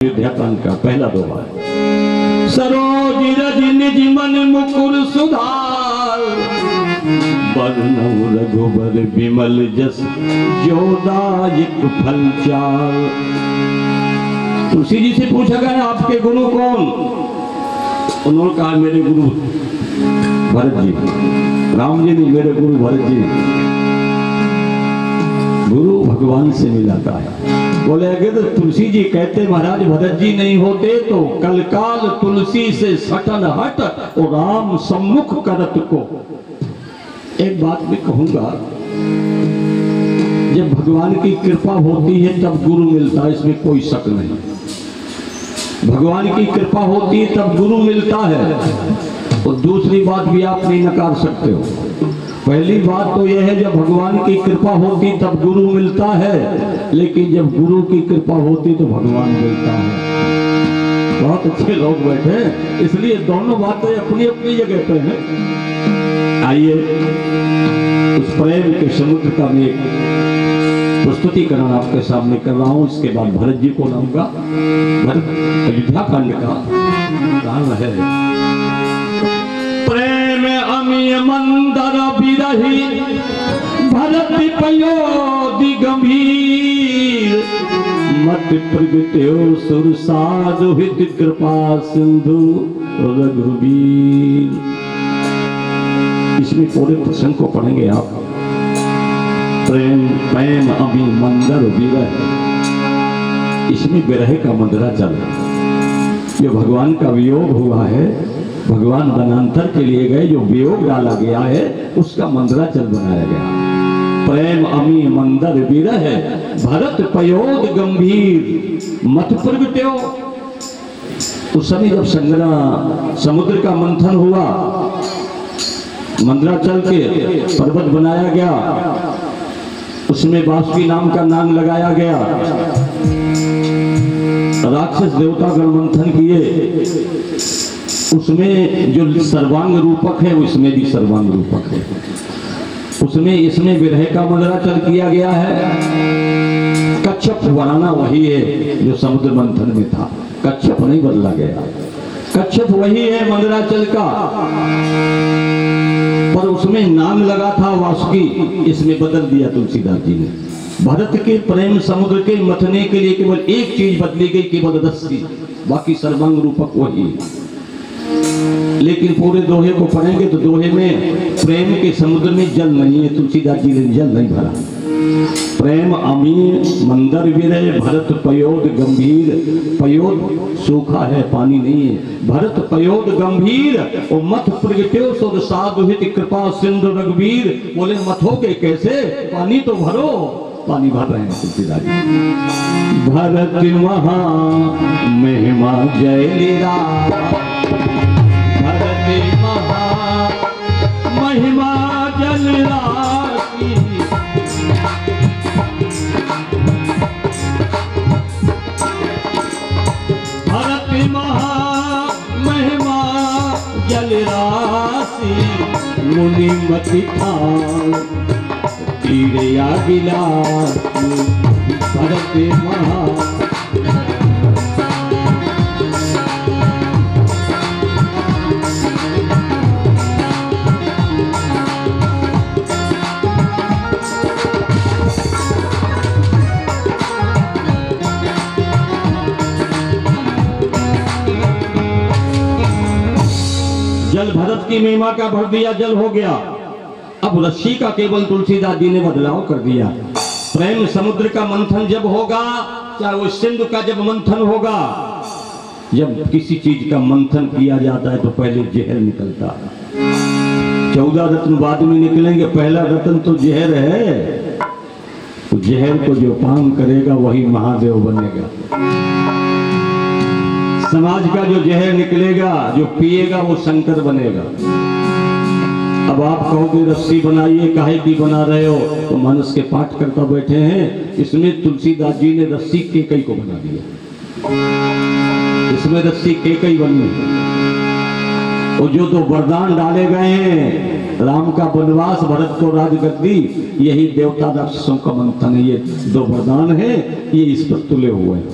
अयोध्याकांड का पहला दोहा है। सरोज रज निज मन मुकुर सुधार, बरनउँ रघुबर विमल जस जोदायक फल चार। तुलसी जी से पूछा गया आपके गुरु कौन? उन्होंने कहा मेरे गुरु भरत जी। राम जी नहीं, मेरे गुरु भरत जी। गुरु भगवान से मिलाता है। बोले अगर तुलसी जी कहते महाराज भरत जी नहीं होते तो कलकाल तुलसी से सटन हट और राम सम्मुख करत को। एक बात भी कहूंगा, जब भगवान की कृपा होती है तब गुरु मिलता है, इसमें कोई शक नहीं। भगवान की कृपा होती है तब गुरु मिलता है। और दूसरी बात भी आप नहीं नकार सकते हो। पहली बात तो यह है जब भगवान की कृपा होती तब गुरु मिलता है, लेकिन जब गुरु की कृपा होती तो भगवान मिलता है। बहुत अच्छे लोग बैठे, इसलिए दोनों बातें अपनी अपनी जगह पे हैं। आइए उस प्रेम के समुद्र का मैं प्रस्तुतिकरण आपके सामने कर रहा हूं। इसके बाद भरत जी को लाऊंगा। भरत अयोध्याकांड का गान है। प्रेम अमीय मंदर बिरही भरत पयोधि गंभीर, मत प्रगट्यो सुर साधु हित कृपा सिंधु रघुवीर। इसमें पूरे प्रसंग को पढ़ेंगे आप। प्रेम अभी मंदर विरह, इसमें विरह का मंदरा चल जो भगवान का वियोग हुआ है, भगवान वनांतर के लिए गए, जो वियोग डाला गया है उसका मंदराचल बनाया गया। प्रेम अमी मंदर विरह भरत पयोध गंभीर, मत प्रगट्यो। उस समय जब समुद्र का मंथन हुआ, मंदराचल के पर्वत बनाया गया, उसमें बासुकी नाम का नाम लगाया गया। राक्षस देवता गण मंथन किए, उसमें जो सर्वांग रूपक है उसमें भी सर्वांग रूपक है। उसमें इसमें विरह का मंदराचल किया गया है। कच्छप बनाना वही है जो समुद्र मंथन में था, कच्छप नहीं बदला गया। कच्छप वही है मंदराचल का, पर उसमें नाम लगा था वासुकी, इसमें बदल दिया तुलसीदास जी ने। भरत के प्रेम समुद्र के मथने के लिए केवल एक चीज बदली गई, केवल रस्सी, बाकी सर्वांग रूपक वही। लेकिन पूरे दोहे को पढ़ेंगे तो दोहे में प्रेम के समुद्र में जल नहीं है, तुलसीदास जी ने जल नहीं भरा। प्रेम अमी मंदर विरह भरत पयोध गंभीर, पयोध सूखा है, पानी नहीं है। भरत पयोध गंभीर और मत प्रगट्यो सुर साधु हित कृपा सिंधु रघुवीर। बोले मथोगे कैसे, पानी तो भरो। पानी भर रहे हैं तुलसीदास जी। भरत महा महिमा जय लीला, भरत महा महिमा जल राशि, भरत महा महिमा जल राशि, मुनि मति ठान तीर आगिला, भरत महा। जल भरत की महिमा का भर दिया, जल हो गया। अब रस्सी का केवल तुलसीदास जी ने बदलाव कर दिया। प्रेम समुद्र का मंथन जब होगा, चाहे वो सिंधु का जब मंथन होगा, जब किसी चीज का मंथन किया जाता है तो पहले जहर निकलता है। 14 रत्न बाद में निकलेंगे, पहला रत्न तो जहर है। तो जहर को जो पान करेगा वही महादेव बनेगा। समाज का जो जहर निकलेगा, जो पिएगा वो शंकर बनेगा। अब आप कहोगे रस्सी बनाइए, काहे की बना रहे हो? तो मानस के पाठ करता बैठे हैं, इसमें तुलसीदास जी ने रस्सी केकई को बना दिया। इसमें रस्सी केकई बनी। और जो दो वरदान डाले गए हैं, राम का वनवास, भरत को राजगद्दी, यही देवता राक्षसों का मंथन है। ये दो वरदान है, ये इस पर तुले हुए हैं।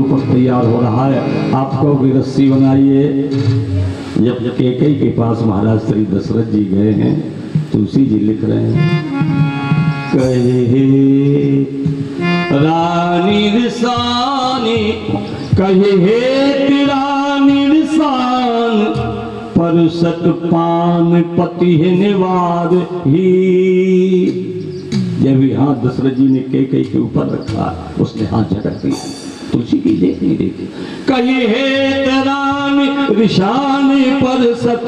रूपक तैयार हो रहा है। आपको भी रस्सी बनाइए। जब कैकेयी के पास महाराज श्री दशरथ जी गए हैं, तुलसी जी लिख रहे हैं, कहे रानी रिसानी, कहे रानी रिसान, परसत पान पति निवार ही। जब हाथ दशरथ जी ने कैकेयी के ऊपर रखा, उसने हाथ झटक दिया, तुलसी की देख नहीं देखी। कहे रानी रिशान, परसत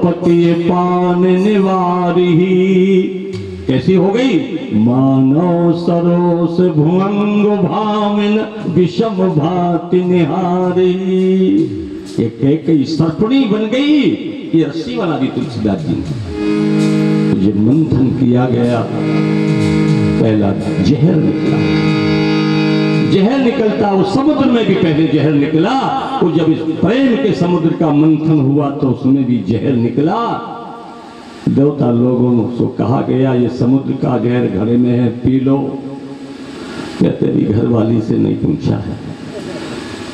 पति पान निवार ही। कैसी हो गई? मानव सरोस भुवंग भामिन, विषम भाति निहारी। एक कैकेयी सर्पणी बन गई, ये रस्सी बना दी तुलसीदास जी ने। जब मंथन किया गया, पहला जहर निकला। जहर निकलता, उस समुद्र में भी पहले जहर निकला, और जब इस प्रेम के समुद्र का मंथन हुआ तो उसमें भी जहर निकला। देवता लोगों को कहा गया, ये समुद्र का जहर घड़े में है, पी लो। क्या तेरी घरवाली से नहीं पूछा है?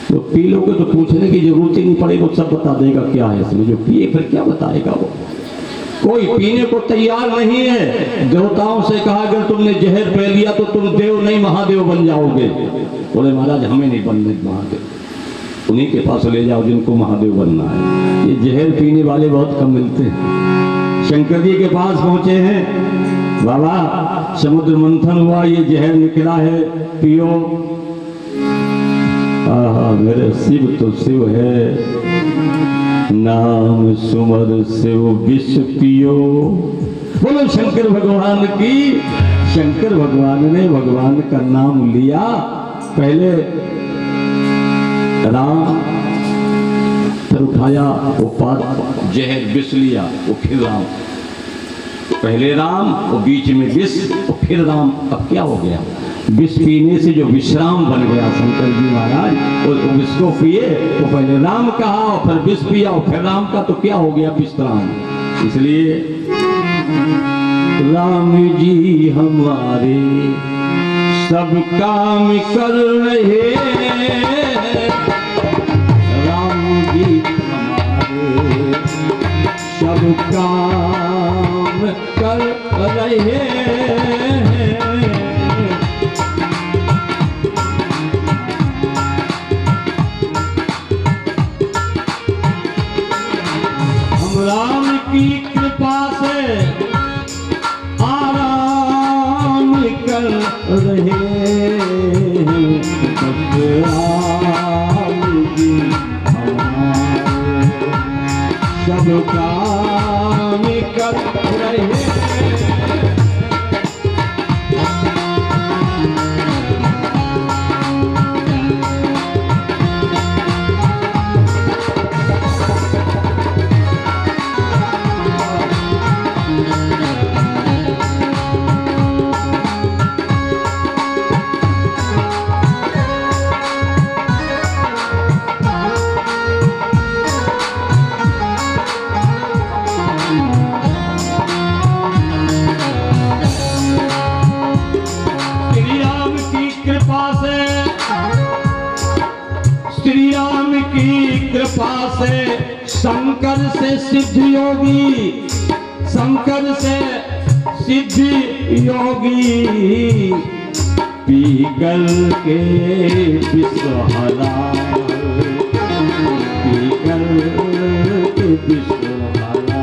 तो पी लोगे तो पूछने की जरूरत ही नहीं पड़ेगी, वो सब बता देगा क्या है इसमें। जो पिए फिर क्या बताएगा वो? कोई पीने को तैयार नहीं है। देवताओं से कहा, अगर तुमने जहर पी लिया तो तुम देव नहीं महादेव बन जाओगे। बोले महाराज हमें नहीं बनने महादेव, उन्हीं के पास ले जाओ जिनको महादेव बनना है। ये जहर पीने वाले बहुत कम मिलते हैं। शंकर जी के पास पहुंचे हैं, बाबा समुद्र मंथन हुआ, ये जहर निकला है, पियो। आहा, मेरे शिव तो शिव है, नाम सुमर शिव विष पियो। बोलो शंकर भगवान की। शंकर भगवान ने भगवान का नाम लिया। पहले राम, फिर उठाया वो पाद जहर विष लिया, वो फिर राम। पहले राम, वो बीच में विष, और फिर राम। अब क्या हो गया? विष पीने से जो विश्राम बन गया शंकर जी महाराज, और विष को पिए, तो पहले राम कहा और फिर विष पिया और फिर राम का, तो क्या हो गया? विश्राम। इसलिए राम जी हमारे सब काम कर रहे, राम जी हमारे सब काम कर रहे। राम की कृपा से आराम कर रहे हैं, राम जी हमारे सब काम कर रहे हैं। कृपा से शंकर से सिद्ध योगी, शंकर से सिद्ध योगी, पीगल के विश्वहरा, पीगल के विश्वहरा,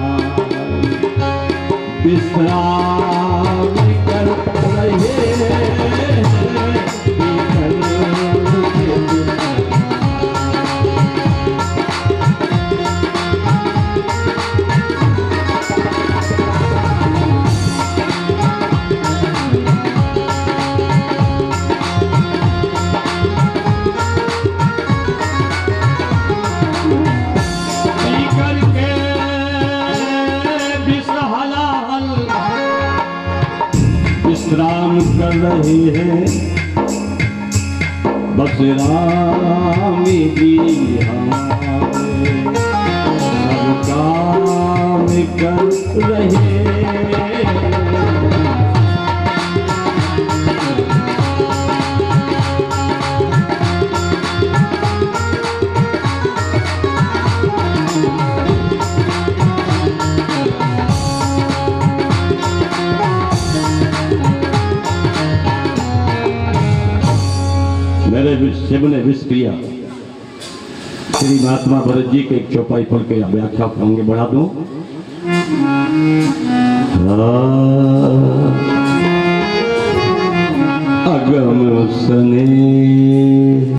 विश्राम कर रहे। विश्राम कर रहे हैं, बस राम जी हमारे सब काम कर रहे। मेरे शिव ने विश किया, श्री महात्मा भरत जी के एक चौपाई पढ़ के व्याख्या होंगे बढ़ा दूं।